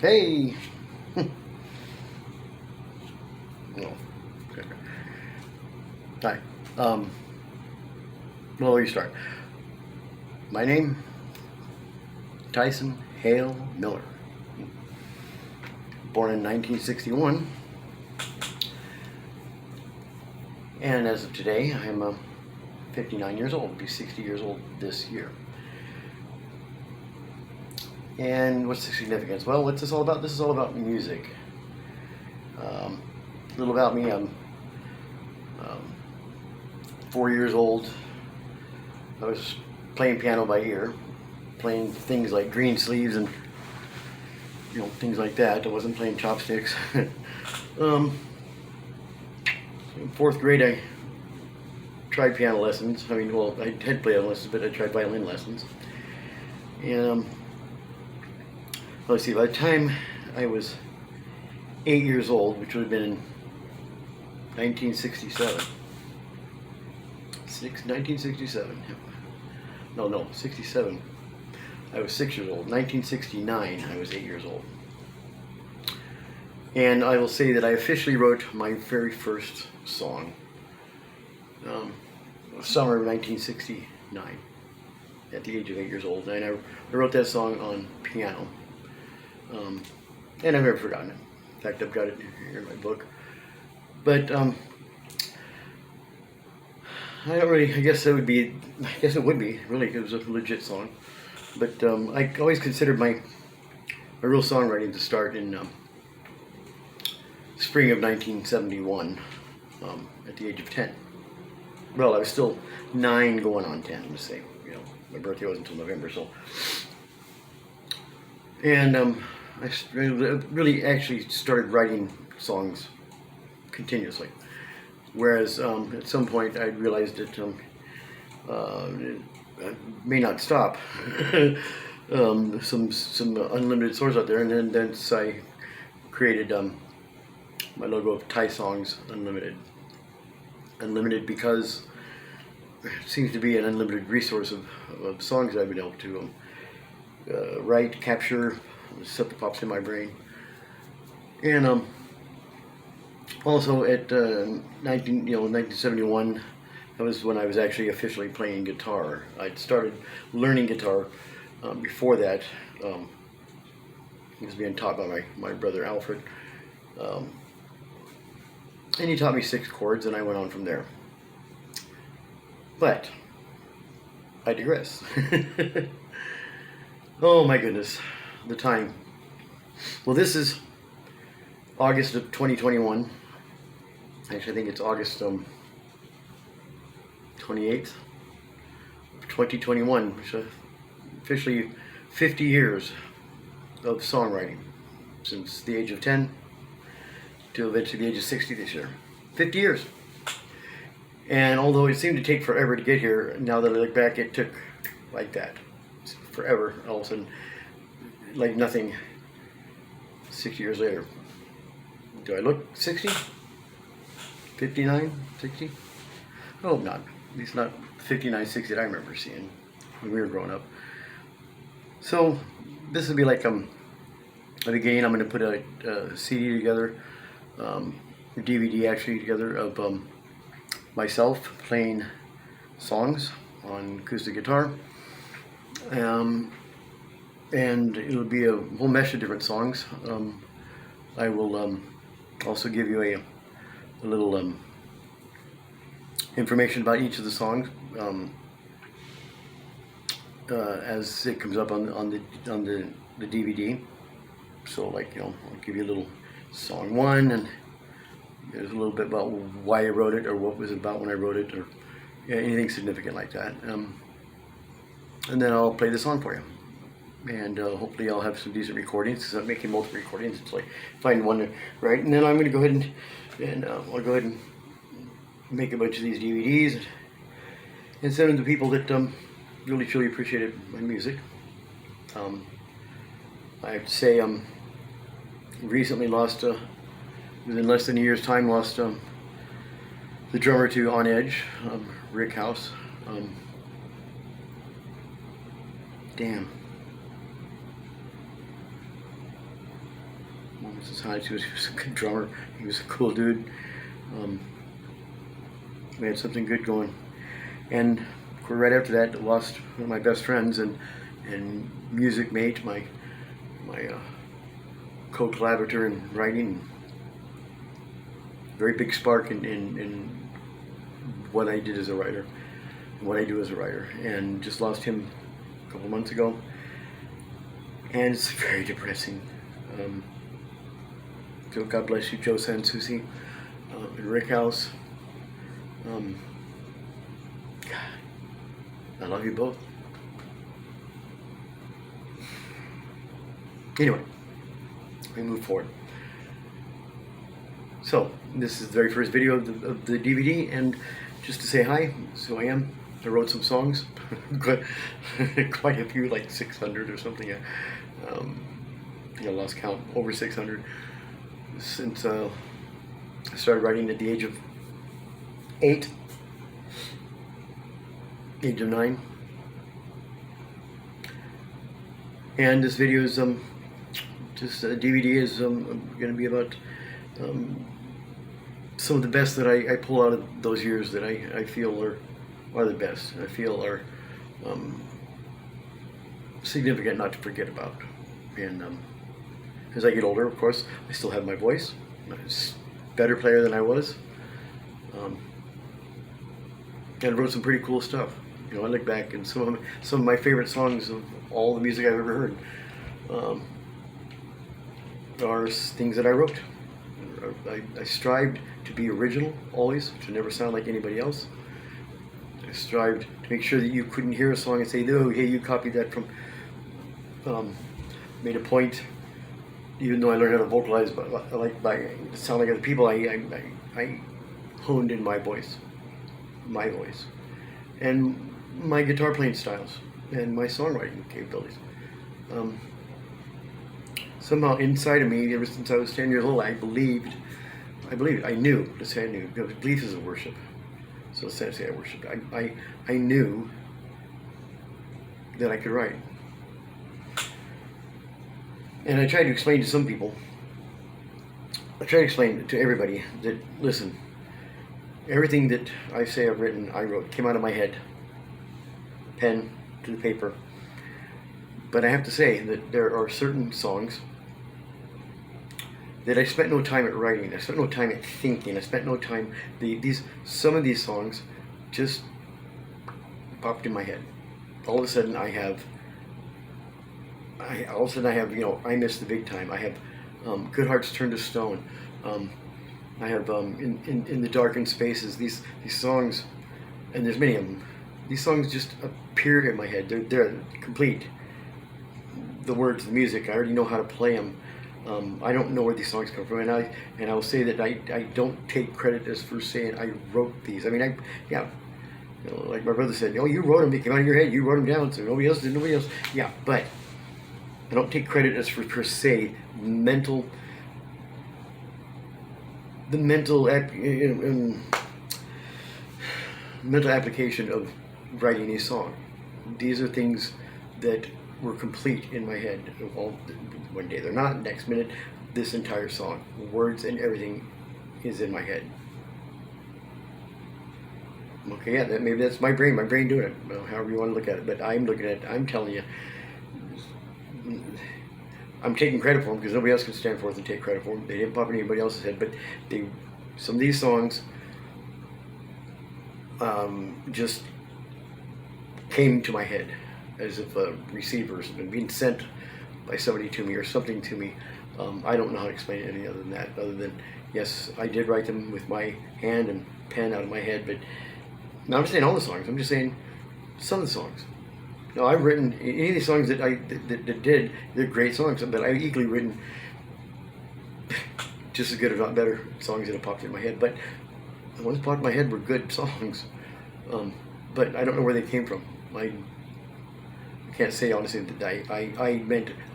Hey! No. Okay. Hi. Well, you start. My name, Tyson Hale Miller. Born in 1961. And as of today, I'm 59 years old. I'll be 60 years old this year. And what's the significance? Well, what's this all about? This is all about music. A little about me. I'm 4 years old. I was playing piano by ear, playing things like green sleeves and things like that. I wasn't playing chopsticks. In fourth grade, I tried piano lessons. I had piano lessons, but I tried violin lessons. And let's see, by the time I was 8 years old, which would have been in 1967. 1967. No, 67. I was 6 years old. 1969, I was 8 years old. And I will say that I officially wrote my very first song, summer of 1969, at the age of 8 years old. And I wrote that song on piano. And I've never forgotten it. In fact, I've got it here in my book. But I guess it would be really, it was a legit song. But I always considered my real songwriting to start in spring of 1971, at the age of 10. Well, I was still 9 going on 10, let's say. My birthday wasn't until November, so. And I really actually started writing songs continuously. Whereas at some point I realized that I may not stop. Some unlimited source out there, and then I created my logo of TYSONGS Unlimited. Unlimited because it seems to be an unlimited resource of songs that I've been able to write, capture, stuff that pops in my brain. And also at 1971, that was when I was actually officially playing guitar. I'd started learning guitar before that. He was being taught by my brother Alfred. And he taught me 6 chords, and I went on from there. But I digress. Oh my goodness, the time. Well, this is August of 2021. Actually, I think it's August 28th of 2021, which is officially 50 years of songwriting, since the age of 10 to eventually the age of 60 this year. 50 years. And although it seemed to take forever to get here, now that I look back, it took like that. Forever, all of a sudden, like nothing, 60 years later. Do I look 60? 59? 60? I hope not. At least not 59, 60 that I remember seeing when we were growing up. So, this would be like at the beginning. I'm going to put a CD together, a DVD actually together, of myself playing songs on acoustic guitar. And it'll be a whole mesh of different songs. I will also give you a little information about each of the songs as it comes up on the DVD. So, I'll give you a little song 1, and there's a little bit about why I wrote it, or what was it about when I wrote it, or anything significant like that. And then I'll play the song for you. And hopefully I'll have some decent recordings, because I'm making multiple recordings until I find one to write. And then I'm going to go ahead and I'll go ahead and make a bunch of these DVDs and send them to people that really truly appreciated my music. I have to say, recently lost, within less than a year's time, lost the drummer to On Edge, Rick House. Damn. Moments as highs. He was a good drummer. He was a cool dude. We had something good going. And right after that, lost one of my best friends and music mate, my co-collaborator in writing. Very big spark in what I did as a writer, what I do as a writer, and just lost him a couple months ago. And it's very depressing. So God bless you, Joe Sansusi, and Rick House. God, I love you both. Anyway, we move forward. So, this is the very first video of the DVD, and just to say hi, so I am. I wrote some songs, quite a few, like 600 or something. I think I lost count, over 600. Since I started writing at the age of 8, age of 9. And this video is just a DVD is going to be about some of the best that I pull out of those years that I feel are the best. I feel are significant not to forget about. And as I get older, of course, I still have my voice. I'm a better player than I was. And I wrote some pretty cool stuff. You know, I look back and some of my favorite songs of all the music I've ever heard are things that I wrote. I strived to be original always, to never sound like anybody else. I strived to make sure that you couldn't hear a song and say, "Oh, hey, you copied that from." Made a point, even though I learned how to vocalize, but by sound like other people, I honed in my voice, and my guitar playing styles, and my songwriting capabilities. Somehow inside of me, ever since I was 10 years old, I knew, let's say I knew, because belief is a worship. So let's say I worshiped. I knew that I could write. And I tried to explain to some people, I try to explain to everybody that, listen, everything that I say I've written, I wrote, came out of my head, pen to the paper. But I have to say that there are certain songs that I spent no time at writing. I spent no time at thinking. I spent no time. Some of these songs just popped in my head. All of a sudden, I have. You know, I Miss the Big Time. I have Good Hearts Turn to Stone. I have in the Darkened Spaces. These songs, and there's many of them. These songs just appear in my head. They're complete. The words, the music, I already know how to play them. I don't know where these songs come from, and I will say that I don't take credit as for saying I wrote these. I mean, yeah, you know, like my brother said, oh, you wrote them, they came out of your head, you wrote them down, so nobody else did, nobody else. Yeah, but I don't take credit as for per se the mental application of writing a song. These are things that were complete in my head. One day they're not, next minute this entire song, words and everything is in my head. Okay, yeah, maybe that's my brain doing it, well, however you want to look at it, but I'm looking at it, I'm telling you, I'm taking credit for them because nobody else can stand forth and take credit for them. They didn't pop in anybody else's head, but some of these songs just came to my head as if a receiver's been being sent by somebody to me or something to me. I don't know how to explain it any other than that, other than, yes, I did write them with my hand and pen out of my head, but not I'm saying all the songs, I'm just saying some of the songs. No, I've written any of these songs that they're great songs, but I've equally written just as good if not better songs that have popped in my head, but the ones that popped in my head were good songs, but I don't know where they came from. I can't say honestly that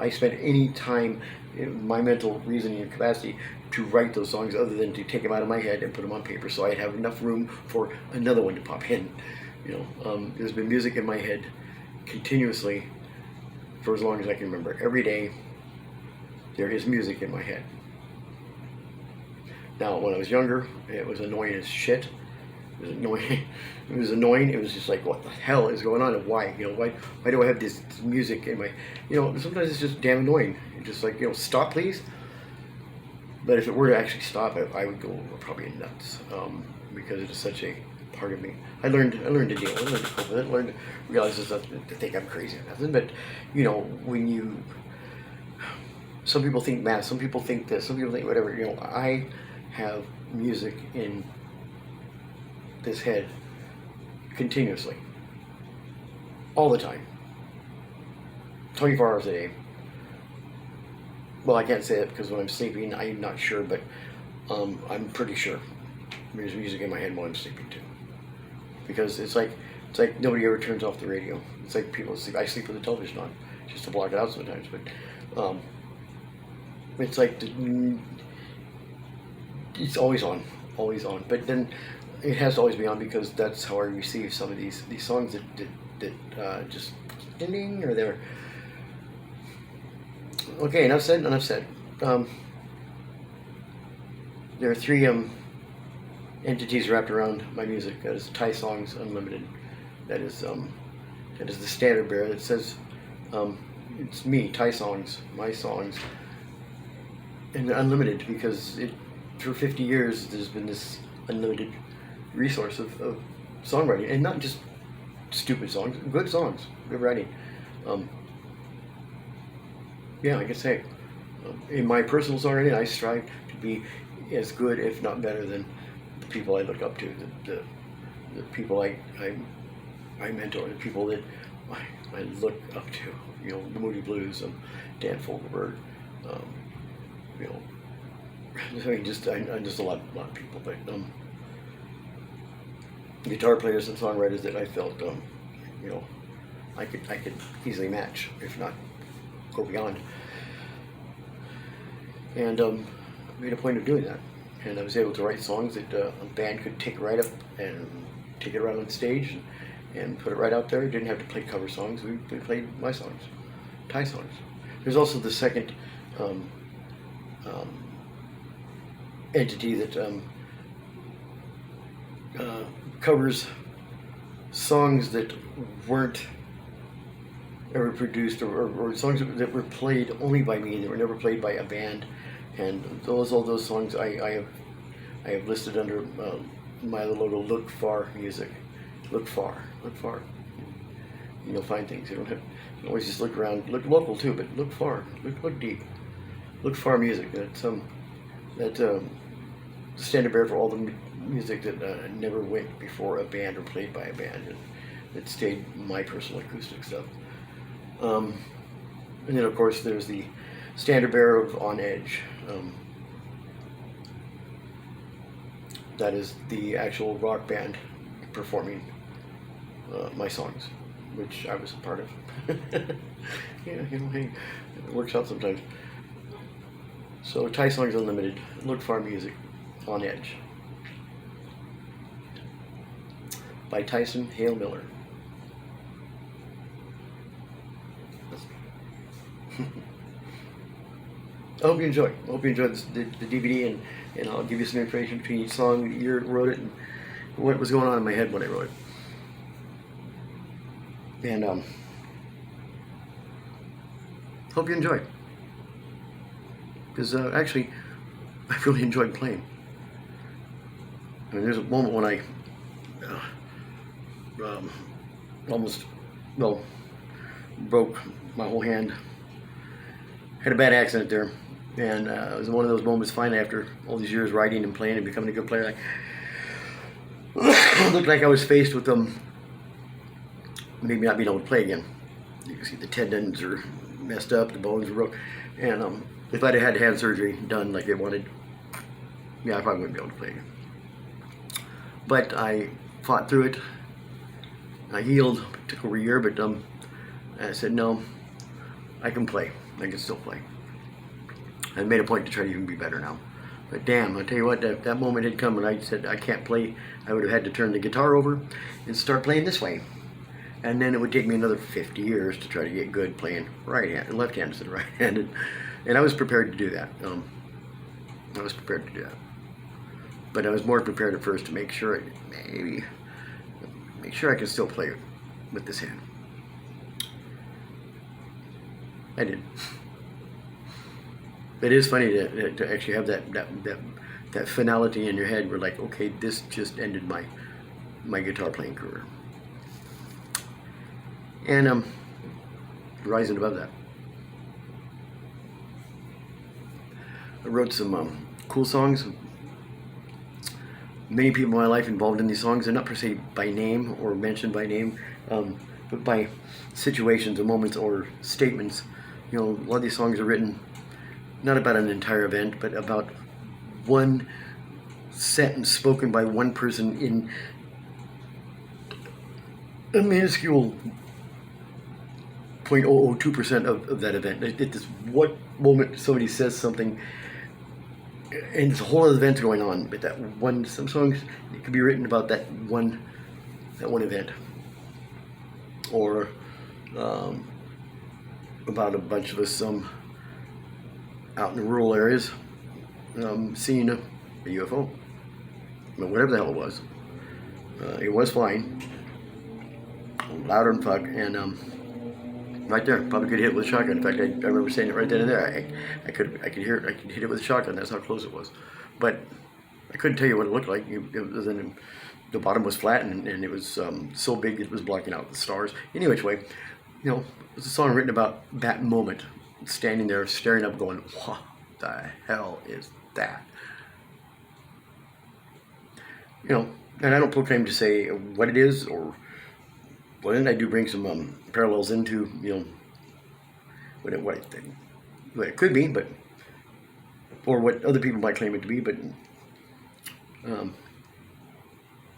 I spent any time in my mental reasoning and capacity to write those songs other than to take them out of my head and put them on paper so I'd have enough room for another one to pop in. You know, there's been music in my head continuously for as long as I can remember. Every day there is music in my head. Now, when I was younger, it was annoying as shit. It was annoying. It was annoying. It was just like, what the hell is going on, and why? Why do I have this music in my? Sometimes it's just damn annoying. It's just like, stop, please. But if it were to actually stop, I would go probably nuts, because it is such a part of me. I learned to deal with it. I learned to cope with it. I learned to realize it's not to think I'm crazy or nothing. But when you, some people think math, some people think this, some people think whatever. I have music in this head continuously, all the time, 24 hours a day. Well, I can't say it because when I'm sleeping, I'm not sure, but I'm pretty sure there's music in my head while I'm sleeping too. Because it's like nobody ever turns off the radio. It's like people sleep. I sleep with the television on just to block it out sometimes, but it's like it's always on, always on. But then it has to always be on because that's how I receive some of these songs that just ding, or they're okay. Enough said. Enough said. There are three entities wrapped around my music. That is TYSONGS Unlimited. That is the standard bearer that says it's me, TYSONGS, my songs, and they're unlimited because for 50 years there's been this unlimited resource of songwriting, and not just stupid songs, good songs, good writing. I can say in my personal songwriting, I strive to be as good, if not better, than the people I look up to, the people I mentor, the people that I look up to. The Moody Blues, Dan Fogelberg. I'm just a lot of people, but guitar players and songwriters that I felt I could easily match, if not go beyond. And made a point of doing that. And I was able to write songs that a band could take right up and take it right on stage and put it right out there. Didn't have to play cover songs. We played my songs, TYSONGS. There's also the second entity that covers songs that weren't ever produced, or songs that were played only by me, that were never played by a band. And all those songs I have listed under my little logo, Look Far Music. Look far. You'll find things. You don't have to always just look around. Look local too, but look far. Look deep. Look Far Music. That's the standard bearer for all the music that never went before a band or played by a band. It stayed my personal acoustic stuff. And then of course there's the standard bearer of On Edge. That is the actual rock band performing my songs, which I was a part of. Hey, it works out sometimes. So TYSONGS Unlimited, Look Far Music, On Edge, by Tyson Hale Miller. I hope you enjoy. I hope you enjoyed the DVD, and I'll give you some information between each song, the year it wrote it, and what was going on in my head when I wrote it. And hope you enjoy. Because actually, I really enjoyed playing. I mean, there's a moment when I almost, broke my whole hand. Had a bad accident there, and it was one of those moments finally, after all these years writing and playing and becoming a good player, I looked like I was faced with maybe not being able to play again. You can see the tendons are messed up, the bones are broke, and if I'd had hand surgery done like they wanted, I probably wouldn't be able to play again. But I fought through it. I healed. It took over a year, but I said, no, I can play. I can still play. I made a point to try to even be better now. But damn, I'll tell you what, that moment had come when I said I can't play. I would have had to turn the guitar over and start playing this way. And then it would take me another 50 years to try to get good playing left-handed instead of right-handed. And I was prepared to do that. I was prepared to do that. but I was more prepared at first to make sure I can still play with this hand. I did. It is funny to actually have that finality in your head where, like, okay, this just ended my guitar playing career. And rising above that. I wrote some cool songs. Many people in my life involved in these songs. They're not per se by name or mentioned by name, but by situations or moments or statements. You know, a lot of these songs are written not about an entire event, but about one sentence spoken by one person in a minuscule 0.002% of that event. It is what moment somebody says something, and it's a whole other event going on. But that one, some songs, it could be written about that one event, or about a bunch of us out in the rural areas seeing a UFO, whatever the hell it was. It was flying, louder than fuck, and right there, probably could hit it with a shotgun. In fact, I remember saying it right then and there. I could hear it. I could hit it with a shotgun. That's how close it was. But I couldn't tell you what it looked like. The bottom was flat, and it was so big it was blocking out the stars. Any which way, you know, it's a song written about that moment, standing there, staring up, going, "What the hell is that?" You know, and I don't proclaim to say what it is or. Well, then I do bring some parallels into, you know, what it could be, but, or what other people might claim it to be. But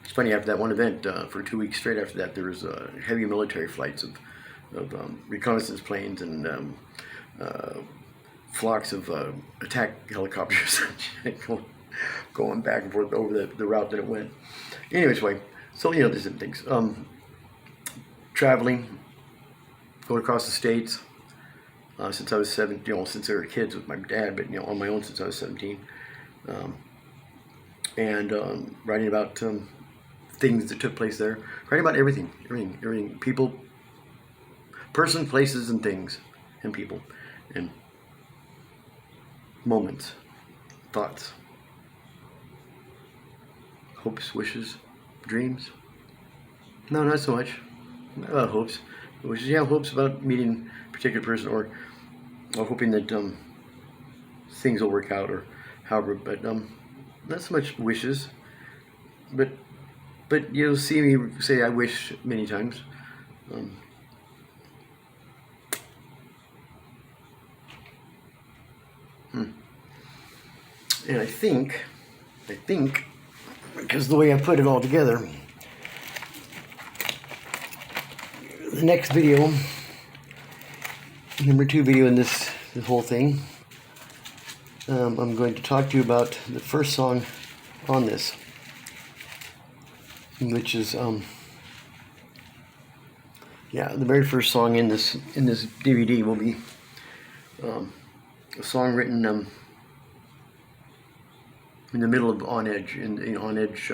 it's funny, after that one event, for 2 weeks straight after that, there was heavy military flights of reconnaissance planes and flocks of attack helicopters going back and forth over the route that it went. Anyways, so, you know, there's different things. Traveling, going across the states, since I was 7, you know, since they were kids with my dad, but, you know, on my own since I was 17, and writing about things that took place there, writing about everything, people, person, places, and things, and people, and moments, thoughts, hopes, wishes, dreams. No, not so much. Hopes. Wishes, yeah, hopes about meeting a particular person, or hoping that things will work out, or however, but not so much wishes, but you'll see me say I wish many times. And I think, because the way I put it all together, the next video, number 2 video in this whole thing, I'm going to talk to you about the first song on this, which is the very first song in this DVD will be a song written in the middle of On Edge, On Edge,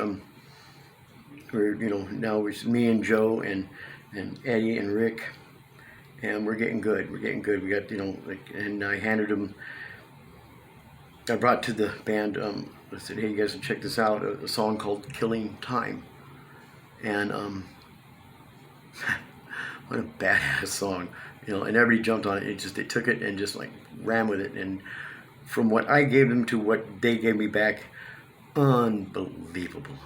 where, you know, now it's me and Joe and Eddie and Rick, and we're getting good. We got, you know, like, and I handed them. I brought to the band. I said, "Hey, you guys, check this out. A song called Killing Time," and what a badass song, you know. And everybody jumped on it. They took it and just like ran with it. And from what I gave them to what they gave me back, unbelievable.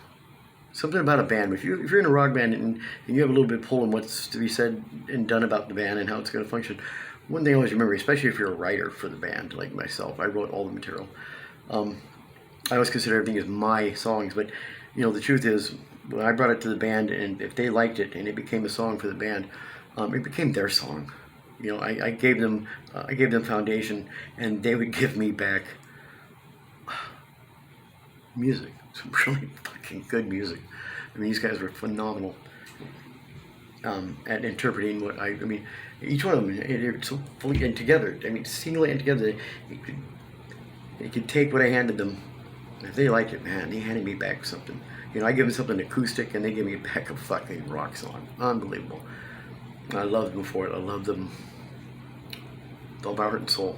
Something about a band. If you're in a rock band and you have a little bit of pull on what's to be said and done about the band and how it's going to function, one thing I always remember, especially if you're a writer for the band like myself, I wrote all the material. I always consider everything as my songs, but, you know, the truth is, when I brought it to the band, and if they liked it and it became a song for the band, it became their song. You know, I gave them foundation, and they would give me back music. Some really fucking good music. I mean, these guys were phenomenal at interpreting what I mean, each one of them, they're so fully and together. I mean, singly and together, they could take what I handed them If they like it, man, they handed me back something. You know, I give them something acoustic, and they give me back a fucking rock song. Unbelievable. I love them for it. I love them with all my heart and soul.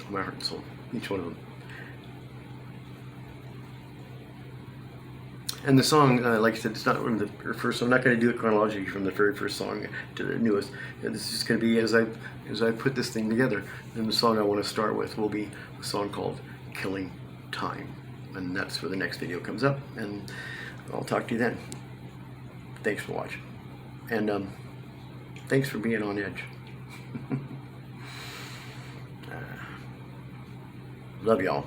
All my heart and soul. Each one of them. And the song, like I said, it's not from the first. I'm not going to do it chronologically from the very first song to the newest. It's just going to be as I put this thing together. And the song I want to start with will be a song called "Killing Time," and that's where the next video comes up. And I'll talk to you then. Thanks for watching, and thanks for being on edge. Love y'all.